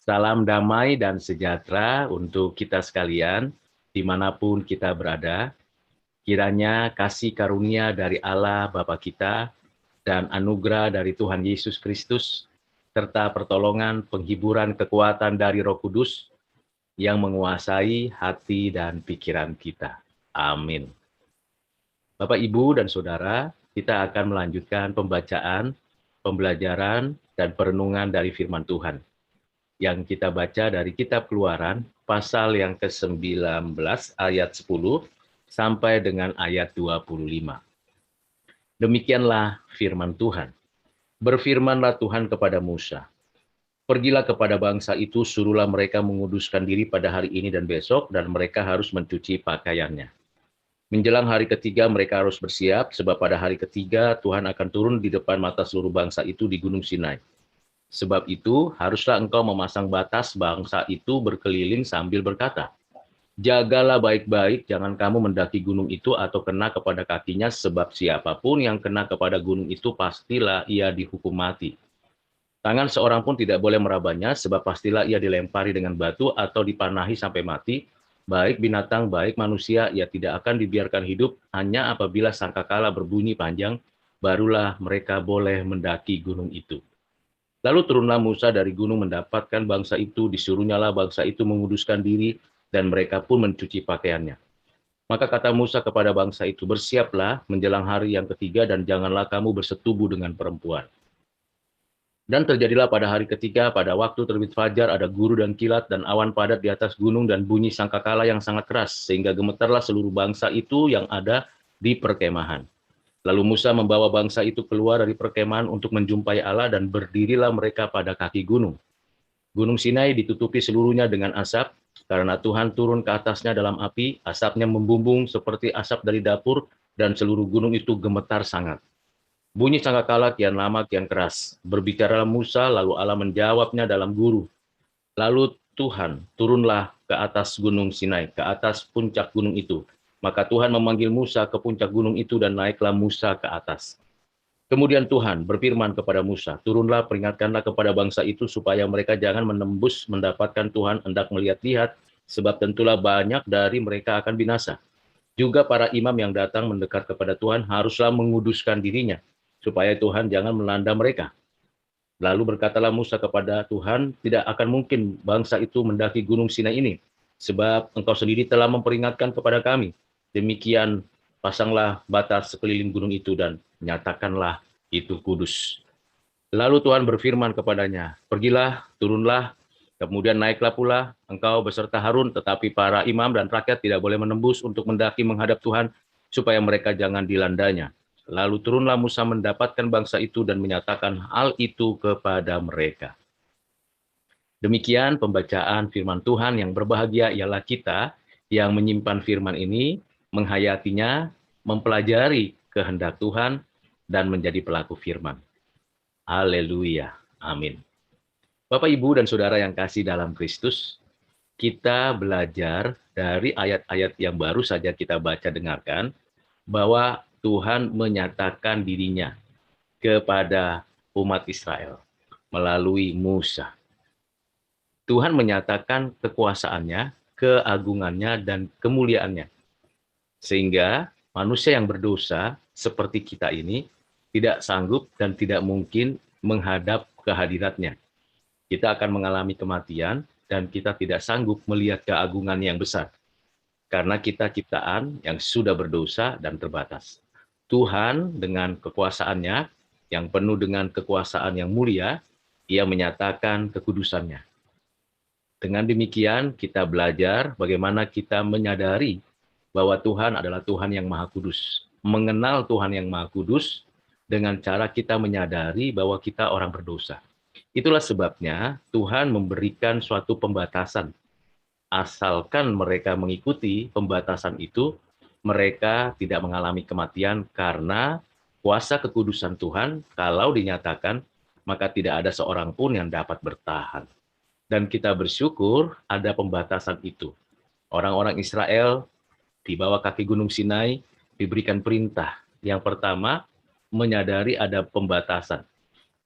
Salam damai dan sejahtera untuk kita sekalian, dimanapun kita berada. Kiranya kasih karunia dari Allah Bapa kita dan anugerah dari Tuhan Yesus Kristus, serta pertolongan, penghiburan, kekuatan dari Roh Kudus yang menguasai hati dan pikiran kita. Amin. Bapak, Ibu, dan Saudara, kita akan melanjutkan pembacaan, pembelajaran, dan perenungan dari firman Tuhan yang kita baca dari kitab Keluaran pasal yang ke-19 ayat 10 sampai dengan ayat 25. Demikianlah firman Tuhan. Berfirmanlah Tuhan kepada Musa, "Pergilah kepada bangsa itu, suruhlah mereka menguduskan diri pada hari ini dan besok, dan mereka harus mencuci pakaiannya. Menjelang hari ketiga mereka harus bersiap, sebab pada hari ketiga Tuhan akan turun di depan mata seluruh bangsa itu di Gunung Sinai. Sebab itu, haruslah engkau memasang batas bangsa itu berkeliling sambil berkata, 'Jagalah baik-baik, jangan kamu mendaki gunung itu atau kena kepada kakinya, sebab siapapun yang kena kepada gunung itu pastilah ia dihukum mati. Tangan seorang pun tidak boleh merabanya, sebab pastilah ia dilempari dengan batu atau dipanahi sampai mati. Baik binatang, baik manusia, ia tidak akan dibiarkan hidup, hanya apabila sangkakala berbunyi panjang, barulah mereka boleh mendaki gunung itu.' Lalu turunlah Musa dari gunung mendapatkan bangsa itu, disuruhnyalah bangsa itu menguduskan diri, dan mereka pun mencuci pakaiannya. Maka kata Musa kepada bangsa itu, 'Bersiaplah menjelang hari yang ketiga, dan janganlah kamu bersetubuh dengan perempuan.' Dan terjadilah pada hari ketiga, pada waktu terbit fajar, ada guru dan kilat dan awan padat di atas gunung, dan bunyi sangkakala yang sangat keras, sehingga gemetarlah seluruh bangsa itu yang ada di perkemahan. Lalu Musa membawa bangsa itu keluar dari perkemahan untuk menjumpai Allah, dan berdirilah mereka pada kaki gunung. Gunung Sinai ditutupi seluruhnya dengan asap, karena Tuhan turun ke atasnya dalam api, asapnya membumbung seperti asap dari dapur, dan seluruh gunung itu gemetar sangat. Bunyi sangkakala kian lama kian keras. Berbicaralah Musa, lalu Allah menjawabnya dalam guru. Lalu Tuhan turunlah ke atas gunung Sinai, ke atas puncak gunung itu. Maka Tuhan memanggil Musa ke puncak gunung itu, dan naiklah Musa ke atas. Kemudian Tuhan berfirman kepada Musa, "Turunlah, peringatkanlah kepada bangsa itu supaya mereka jangan menembus mendapatkan Tuhan hendak melihat-lihat, sebab tentulah banyak dari mereka akan binasa. Juga para imam yang datang mendekat kepada Tuhan haruslah menguduskan dirinya, supaya Tuhan jangan melanda mereka." Lalu berkatalah Musa kepada Tuhan, "Tidak akan mungkin bangsa itu mendaki gunung Sinai ini, sebab engkau sendiri telah memperingatkan kepada kami. Demikian pasanglah batas sekeliling gunung itu dan nyatakanlah itu kudus." Lalu Tuhan berfirman kepadanya, "Pergilah, turunlah, kemudian naiklah pula engkau beserta Harun, tetapi para imam dan rakyat tidak boleh menembus untuk mendaki menghadap Tuhan, supaya mereka jangan dilandanya." Lalu turunlah Musa mendapatkan bangsa itu dan menyatakan hal itu kepada mereka. Demikian pembacaan firman Tuhan. Yang berbahagia ialah kita yang menyimpan firman ini, menghayatinya, mempelajari kehendak Tuhan, dan menjadi pelaku firman. Haleluya. Amin. Bapak, Ibu, dan Saudara yang kasih dalam Kristus, kita belajar dari ayat-ayat yang baru saja kita baca dengarkan, bahwa Tuhan menyatakan dirinya kepada umat Israel melalui Musa. Tuhan menyatakan kekuasaannya, keagungannya, dan kemuliaannya. Sehingga manusia yang berdosa seperti kita ini tidak sanggup dan tidak mungkin menghadap kehadiratnya. Kita akan mengalami kematian dan kita tidak sanggup melihat keagungan yang besar. Karena kita ciptaan yang sudah berdosa dan terbatas. Tuhan dengan kekuasaannya yang penuh dengan kekuasaan yang mulia, ia menyatakan kekudusannya. Dengan demikian kita belajar bagaimana kita menyadari bahwa Tuhan adalah Tuhan yang Maha Kudus. Mengenal Tuhan yang Maha Kudus dengan cara kita menyadari bahwa kita orang berdosa. Itulah sebabnya Tuhan memberikan suatu pembatasan. Asalkan mereka mengikuti pembatasan itu, mereka tidak mengalami kematian karena kuasa kekudusan Tuhan kalau dinyatakan, maka tidak ada seorang pun yang dapat bertahan. Dan kita bersyukur ada pembatasan itu. Orang-orang Israel di bawah kaki Gunung Sinai diberikan perintah. Yang pertama, menyadari ada pembatasan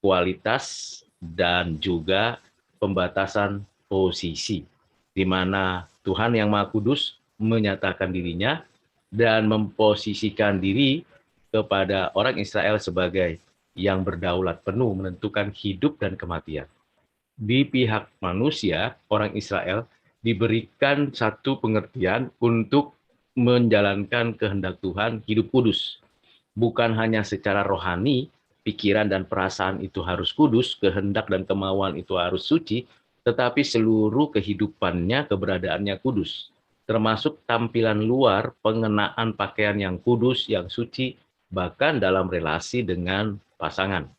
kualitas dan juga pembatasan posisi, di mana Tuhan yang Maha Kudus menyatakan dirinya dan memposisikan diri kepada orang Israel sebagai yang berdaulat penuh menentukan hidup dan kematian. Di pihak manusia, orang Israel diberikan satu pengertian untuk menjalankan kehendak Tuhan hidup kudus. Bukan hanya secara rohani, pikiran dan perasaan itu harus kudus, kehendak dan kemauan itu harus suci, tetapi seluruh kehidupannya, keberadaannya kudus. Termasuk tampilan luar, pengenaan pakaian yang kudus, yang suci, bahkan dalam relasi dengan pasangan.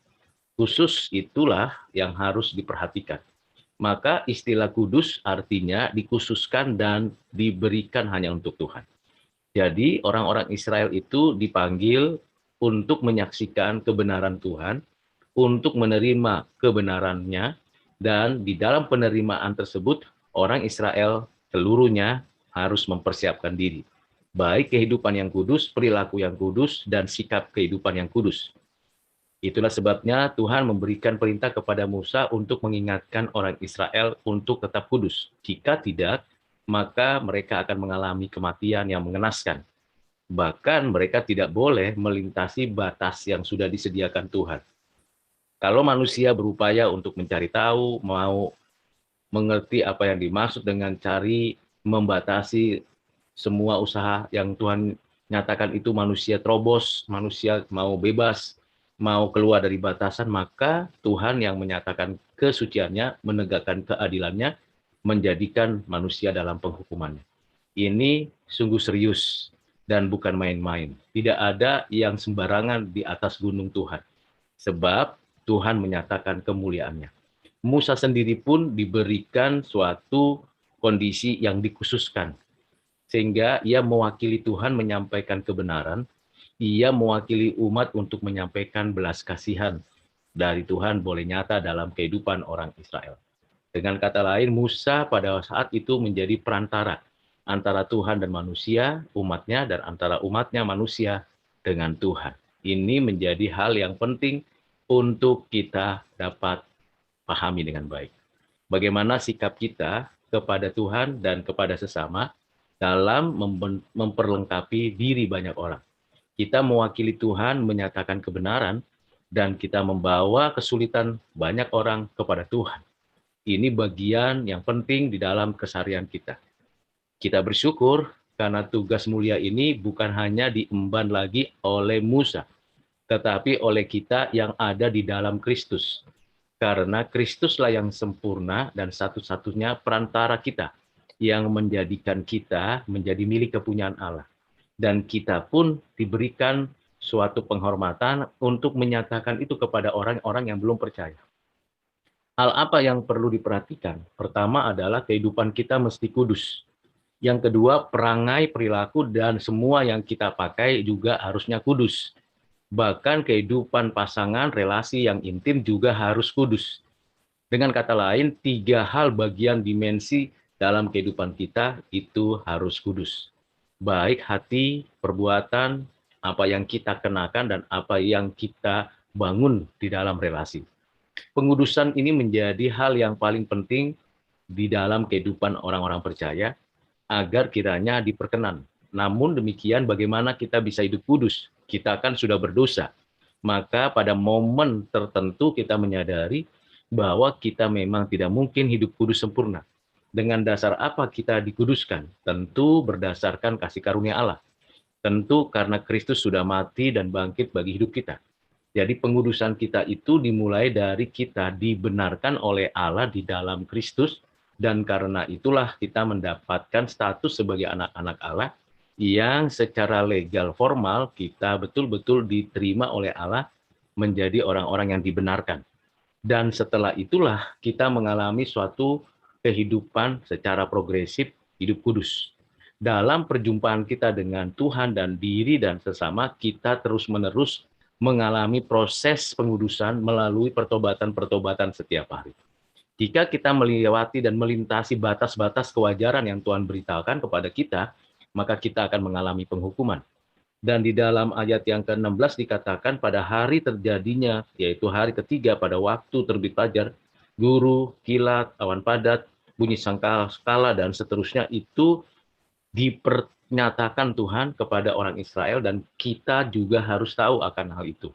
Khusus itulah yang harus diperhatikan. Maka istilah kudus artinya dikhususkan dan diberikan hanya untuk Tuhan. Jadi orang-orang Israel itu dipanggil untuk menyaksikan kebenaran Tuhan, untuk menerima kebenarannya, dan di dalam penerimaan tersebut orang Israel seluruhnya harus mempersiapkan diri. Baik kehidupan yang kudus, perilaku yang kudus, dan sikap kehidupan yang kudus. Itulah sebabnya Tuhan memberikan perintah kepada Musa untuk mengingatkan orang Israel untuk tetap kudus. Jika tidak, maka mereka akan mengalami kematian yang mengenaskan. Bahkan mereka tidak boleh melintasi batas yang sudah disediakan Tuhan. Kalau manusia berupaya untuk mencari tahu, mau mengerti apa yang dimaksud dengan cari membatasi semua usaha yang Tuhan nyatakan itu manusia terobos, manusia mau bebas, mau keluar dari batasan, maka Tuhan yang menyatakan kesuciannya, menegakkan keadilannya, menjadikan manusia dalam penghukumannya. Ini sungguh serius dan bukan main-main. Tidak ada yang sembarangan di atas gunung Tuhan. Sebab Tuhan menyatakan kemuliaannya. Musa sendiri pun diberikan suatu kondisi yang dikhususkan. Sehingga ia mewakili Tuhan menyampaikan kebenaran, ia mewakili umat untuk menyampaikan belas kasihan dari Tuhan boleh nyata dalam kehidupan orang Israel. Dengan kata lain, Musa pada saat itu menjadi perantara antara Tuhan dan manusia, umatnya, dan antara umatnya manusia dengan Tuhan. Ini menjadi hal yang penting untuk kita dapat pahami dengan baik. Bagaimana sikap kita kepada Tuhan dan kepada sesama dalam memperlengkapi diri banyak orang. Kita mewakili Tuhan menyatakan kebenaran dan kita membawa kesulitan banyak orang kepada Tuhan. Ini bagian yang penting di dalam keseharian kita. Kita bersyukur karena tugas mulia ini bukan hanya diemban lagi oleh Musa, tetapi oleh kita yang ada di dalam Kristus. Karena Kristuslah yang sempurna dan satu-satunya perantara kita yang menjadikan kita menjadi milik kepunyaan Allah. Dan kita pun diberikan suatu penghormatan untuk menyatakan itu kepada orang-orang yang belum percaya. Hal apa yang perlu diperhatikan? Pertama adalah kehidupan kita mesti kudus. Yang kedua, perangai, perilaku, dan semua yang kita pakai juga harusnya kudus. Bahkan kehidupan pasangan, relasi yang intim juga harus kudus. Dengan kata lain, 3 hal bagian dimensi dalam kehidupan kita itu harus kudus. Baik hati, perbuatan, apa yang kita kenakan, dan apa yang kita bangun di dalam relasi. Pengudusan ini menjadi hal yang paling penting di dalam kehidupan orang-orang percaya, agar kiranya diperkenan. Namun demikian bagaimana kita bisa hidup kudus? Kita kan sudah berdosa. Maka pada momen tertentu kita menyadari bahwa kita memang tidak mungkin hidup kudus sempurna. Dengan dasar apa kita dikuduskan? Tentu berdasarkan kasih karunia Allah. Tentu karena Kristus sudah mati dan bangkit bagi hidup kita. Jadi pengudusan kita itu dimulai dari kita dibenarkan oleh Allah di dalam Kristus, dan karena itulah kita mendapatkan status sebagai anak-anak Allah yang secara legal formal kita betul-betul diterima oleh Allah menjadi orang-orang yang dibenarkan. Dan setelah itulah kita mengalami suatu kehidupan secara progresif hidup kudus. Dalam perjumpaan kita dengan Tuhan dan diri dan sesama, kita terus-menerus mengalami proses pengudusan melalui pertobatan-pertobatan setiap hari. Jika kita melewati dan melintasi batas-batas kewajaran yang Tuhan beritahukan kepada kita, maka kita akan mengalami penghukuman. Dan di dalam ayat yang ke-16 dikatakan pada hari terjadinya, yaitu hari ketiga pada waktu terbit fajar, guru, kilat, awan padat, bunyi sangkala, dan seterusnya itu dipernyatakan Tuhan kepada orang Israel, dan kita juga harus tahu akan hal itu.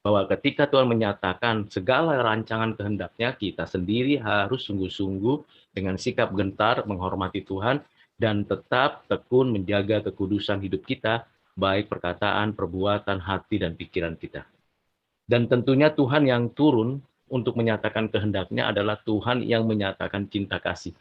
Bahwa ketika Tuhan menyatakan segala rancangan kehendaknya, kita sendiri harus sungguh-sungguh dengan sikap gentar menghormati Tuhan dan tetap tekun menjaga kekudusan hidup kita, baik perkataan, perbuatan, hati, dan pikiran kita. Dan tentunya Tuhan yang turun untuk menyatakan kehendaknya adalah Tuhan yang menyatakan cinta kasih.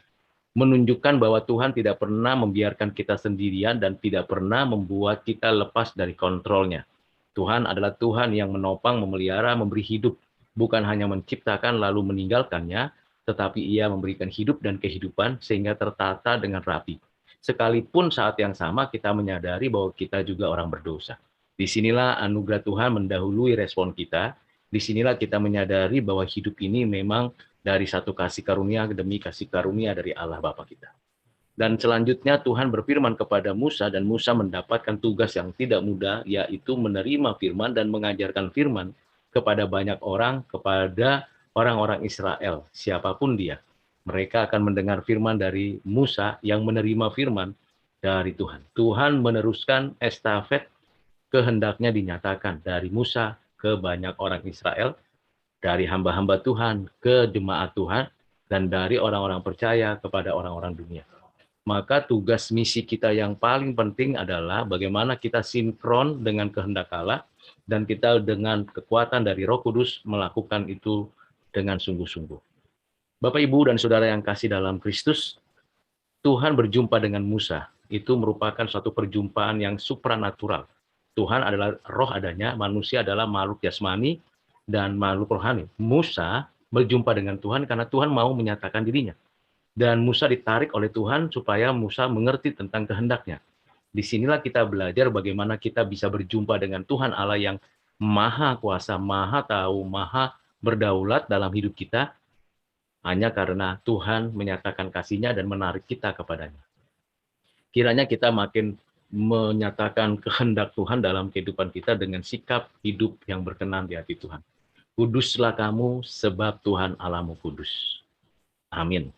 Menunjukkan bahwa Tuhan tidak pernah membiarkan kita sendirian dan tidak pernah membuat kita lepas dari kontrolnya. Tuhan adalah Tuhan yang menopang, memelihara, memberi hidup. Bukan hanya menciptakan lalu meninggalkannya, tetapi Ia memberikan hidup dan kehidupan sehingga tertata dengan rapi. Sekalipun saat yang sama kita menyadari bahwa kita juga orang berdosa. Disinilah anugerah Tuhan mendahului respon kita. Disinilah kita menyadari bahwa hidup ini memang dari satu kasih karunia demi kasih karunia dari Allah Bapa kita. Dan selanjutnya Tuhan berfirman kepada Musa, dan Musa mendapatkan tugas yang tidak mudah, yaitu menerima firman dan mengajarkan firman kepada banyak orang, kepada orang-orang Israel, siapapun dia. Mereka akan mendengar firman dari Musa yang menerima firman dari Tuhan. Tuhan meneruskan estafet kehendaknya dinyatakan dari Musa ke banyak orang Israel, dari hamba-hamba Tuhan ke jemaat Tuhan, dan dari orang-orang percaya kepada orang-orang dunia. Maka tugas misi kita yang paling penting adalah bagaimana kita sinkron dengan kehendak Allah, dan kita dengan kekuatan dari Roh Kudus melakukan itu dengan sungguh-sungguh. Bapak, Ibu, dan Saudara yang kasih dalam Kristus, Tuhan berjumpa dengan Musa. Itu merupakan suatu perjumpaan yang supranatural. Tuhan adalah roh adanya, manusia adalah makhluk jasmani, dan makhluk rohani. Musa berjumpa dengan Tuhan karena Tuhan mau menyatakan dirinya. Dan Musa ditarik oleh Tuhan supaya Musa mengerti tentang kehendaknya. Disinilah kita belajar bagaimana kita bisa berjumpa dengan Tuhan Allah yang maha kuasa, maha tahu, maha berdaulat dalam hidup kita, hanya karena Tuhan menyatakan kasih-Nya dan menarik kita kepadanya. Kiranya kita makin menyatakan kehendak Tuhan dalam kehidupan kita dengan sikap hidup yang berkenan di hati Tuhan. Kuduslah kamu sebab Tuhan Allahmu kudus. Amin.